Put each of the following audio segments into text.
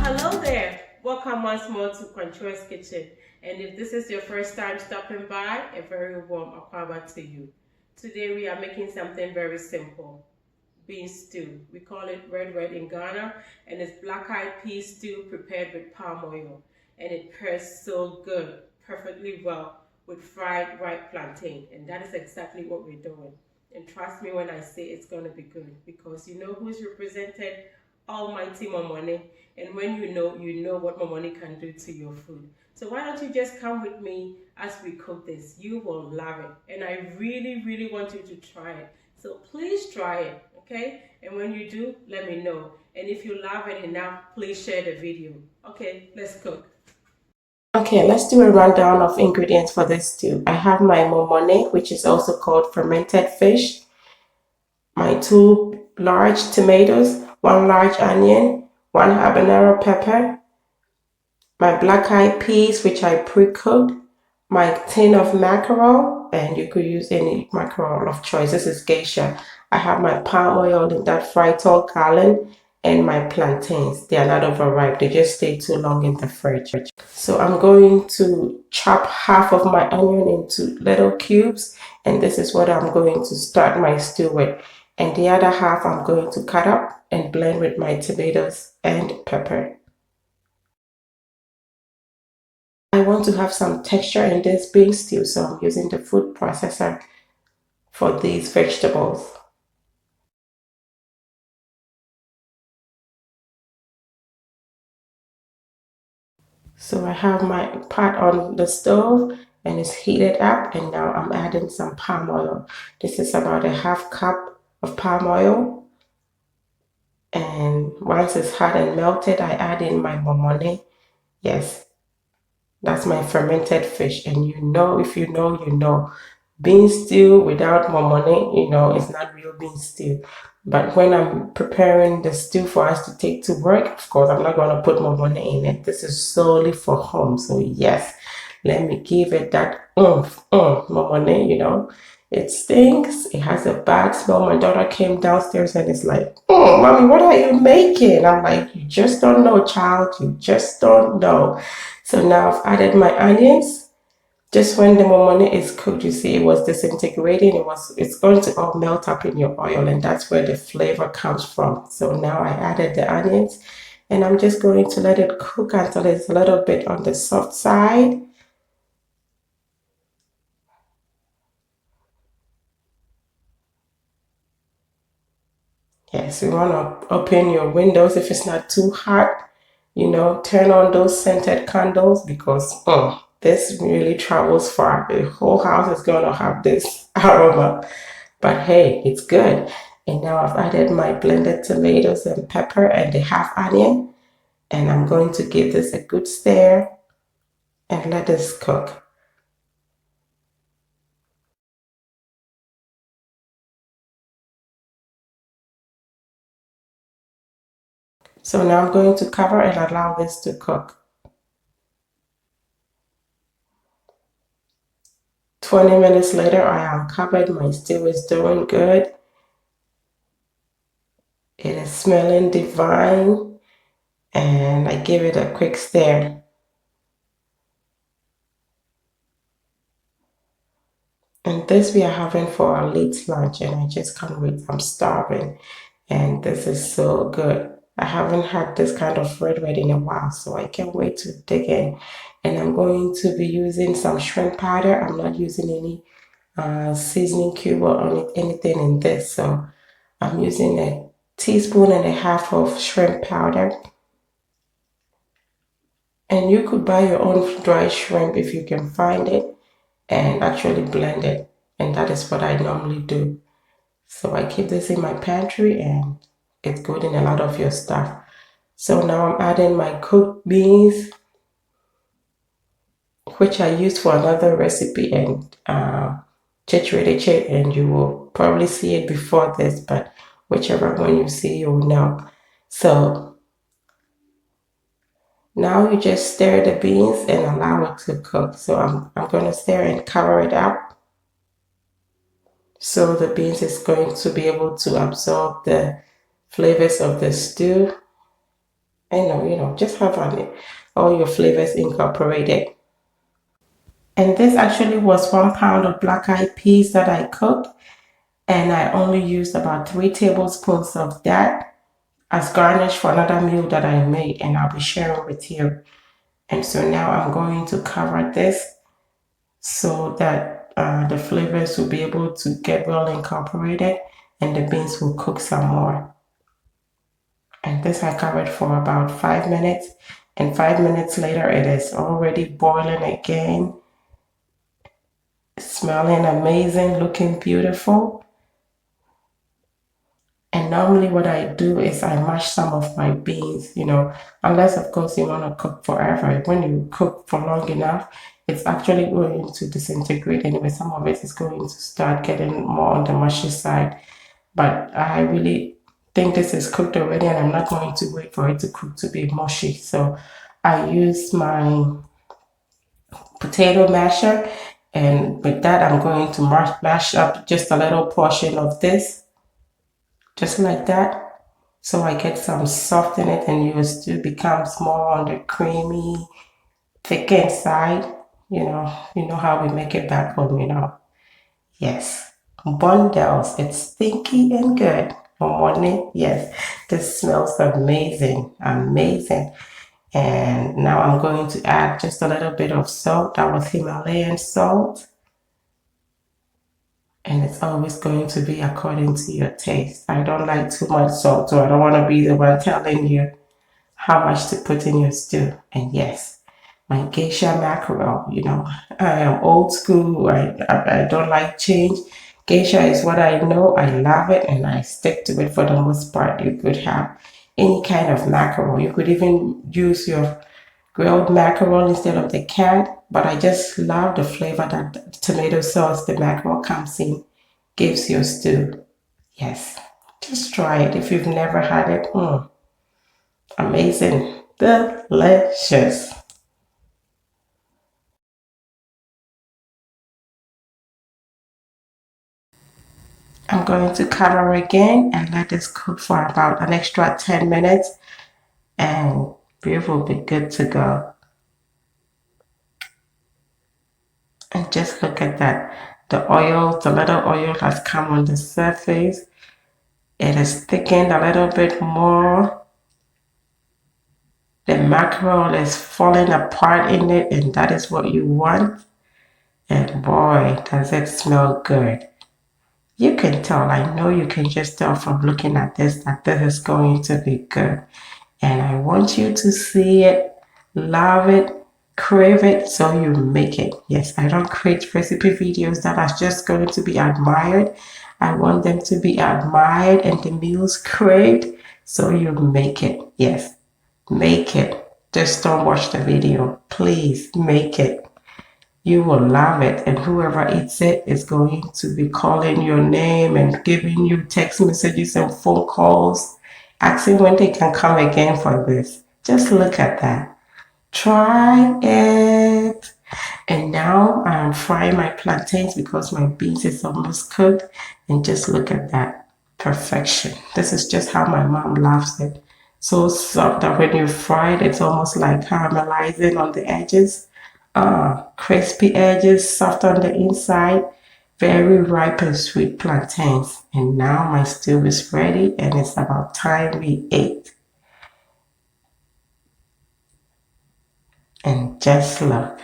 Hello there, welcome once more to Controls Kitchen. And if this is your first time stopping by, a very warm akwaaba to you. Today we are making something very simple, bean stew. We call it red in Ghana, and it's black-eyed pea stew prepared with palm oil. And it pairs so good, perfectly well with fried ripe plantain. And that is exactly what we're doing. And trust me when I say it's gonna be good, because you know who's represented? Almighty momone. And when you know what momone can do to your food. So why don't you just come with me as we cook this? You will love it. And I really want you to try it. So please try it, okay? And when you do, let me know. And if you love it enough, please share the video. Okay, let's cook. Okay, let's do a rundown of ingredients for this stew. I have my momone, which is also called fermented fish, my 2 large tomatoes, 1 large onion, 1 habanero pepper, my black-eyed peas, which I pre-cooked, my tin of mackerel, and you could use any mackerel of choice. This is Geisha. I have my palm oil in that tall gallon, and my plantains. They are not overripe. They just stay too long in the fridge. So I'm going to chop half of my onion into little cubes, and this is what I'm going to start my stew with. And the other half I'm going to cut up and blend with my tomatoes and pepper. I want to have some texture in this bean stew, so I'm using the food processor for these vegetables. So I have my pot on the stove and it's heated up, and now I'm adding some palm oil. This is about a half cup of palm oil. And once it's hot and melted, I add in my momone. Yes, that's my fermented fish. And you know, if you know, you know. Bean stew without momone, you know, it's not real bean stew. But when I'm preparing the stew for us to take to work, of course, I'm not going to put momone in it. This is solely for home. So yes, let me give it that momone, you know. It stinks. It has a bad smell. My daughter came downstairs and is like, "Oh, mommy, what are you making?" I'm like, "You just don't know, child. You just don't know." So now I've added my onions. Just when the momone is cooked, you see it was disintegrating. It's going to all melt up in your oil, and that's where the flavor comes from. So now I added the onions, and I'm just going to let it cook until it's a little bit on the soft side. Yes, you want to open your windows if it's not too hot. You know, turn on those scented candles, because this really travels far. The whole house is going to have this aroma. But hey, it's good. And now I've added my blended tomatoes and pepper and the half onion. And I'm going to give this a good stir and let this cook. So now I'm going to cover and allow this to cook. 20 minutes later, I am covered. My stew is doing good. It is smelling divine. And I give it a quick stir. And this we are having for our late lunch, and I just can't wait. I'm starving. And this is so good. I haven't had this kind of red in a while, so I can't wait to dig in. And I'm going to be using some shrimp powder. I'm not using any seasoning cube or anything in this, so I'm using a teaspoon and a half of shrimp powder. And you could buy your own dry shrimp if you can find it and actually blend it. And that is what I normally do. So I keep this in my pantry, and it's good in a lot of your stuff. So now I'm adding my cooked beans, which I used for another recipe, and and you will probably see it before this, but whichever one you see, you will know. So now you just stir the beans and allow it to cook. So I'm going to stir and cover it up. So the beans is going to be able to absorb the flavors of the stew. and just have all your flavors incorporated. And this actually was 1 pound of black eyed peas that I cooked, and I only used about 3 tablespoons of that as garnish for another meal that I made, and I'll be sharing with you. And so now I'm going to cover this so that the flavors will be able to get well incorporated and the beans will cook some more. And this I covered for about 5 minutes, and 5 minutes later it is already boiling again, smelling amazing, looking beautiful. And normally what I do is I mash some of my beans, unless of course you want to cook forever. When you cook for long enough, it's actually going to disintegrate anyway. Some of it is going to start getting more on the mushy side. But I really think this is cooked already, and I'm not going to wait for it to cook to be mushy. So I use my potato masher, and with that I'm going to mash up just a little portion of this, just like that, so I get some soft in it and your stew becomes more on the creamy, thick inside. You know how we make it back home. Yes. Bundles. It's stinky and good. Momone. Yes. This smells amazing. Amazing. And now I'm going to add just a little bit of salt. That was Himalayan salt. And it's always going to be according to your taste. I don't like too much salt, so I don't want to be the one telling you how much to put in your stew. And yes, my Geisha mackerel, I am old school. I don't like change. Geisha is what I know. I love it and I stick to it for the most part. You could have any kind of mackerel. You could even use your grilled mackerel instead of the canned, but I just love the flavor that the tomato sauce the mackerel comes in, gives your stew. Yes, just try it if you've never had it. Amazing, delicious. I'm going to cover again and let this cook for about an extra 10 minutes, and beef will be good to go. And just look at that. The little oil has come on the surface. It has thickened a little bit more. The mackerel is falling apart in it, and that is what you want. And boy, does it smell good. You can tell, I know you can just tell from looking at this that this is going to be good. And I want you to see it, love it, crave it, so you make it. Yes, I don't create recipe videos that are just going to be admired. I want them to be admired and the meals craved, so you make it. Yes, make it. Just don't watch the video. Please make it. You will love it, and whoever eats it is going to be calling your name and giving you text messages and phone calls, asking when they can come again for this. Just look at that. Try it. And now I'm frying my plantains because my beans is almost cooked. And just look at that. Perfection. This is just how my mom loves it. So soft that when you fry it, it's almost like caramelizing on the edges. Crispy edges, soft on the inside. Very ripe and sweet plantains. And now my stew is ready, and it's about time we ate. And just look.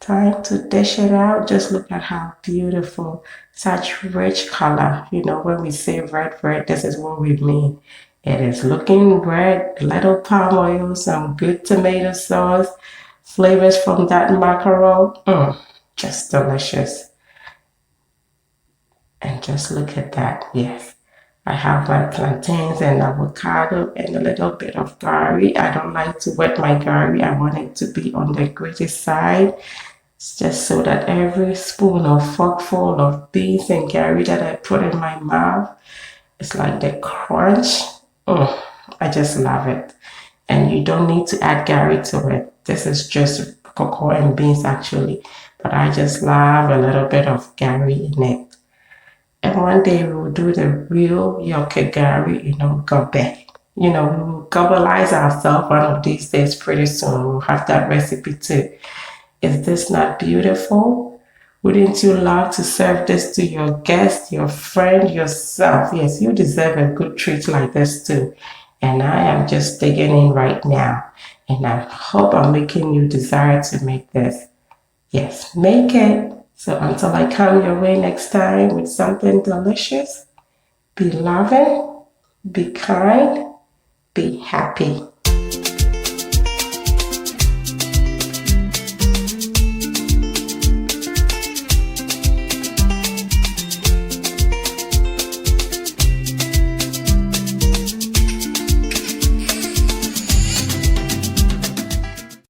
Time to dish it out. Just look at how beautiful, such rich color. When we say red, this is what we mean. It is looking red, little palm oil, some good tomato sauce, flavors from that mackerel. Just delicious. And just look at that. Yes. I have my plantains and avocado and a little bit of gari. I don't like to wet my gari. I want it to be on the gritty side, just so that every spoon or forkful of beans and gari that I put in my mouth, it's like the crunch. I just love it. And you don't need to add gari to it. This is just cocoa and beans actually. But I just love a little bit of gari in it. And one day we will do the real yokegari, gobe. We will globalize ourselves one of these days pretty soon. We'll have that recipe too. Is this not beautiful? Wouldn't you love to serve this to your guest, your friend, yourself? Yes, you deserve a good treat like this too. And I am just digging in right now. And I hope I'm making you desire to make this. Yes, make it. So until I come your way next time with something delicious, be loving, be kind, be happy.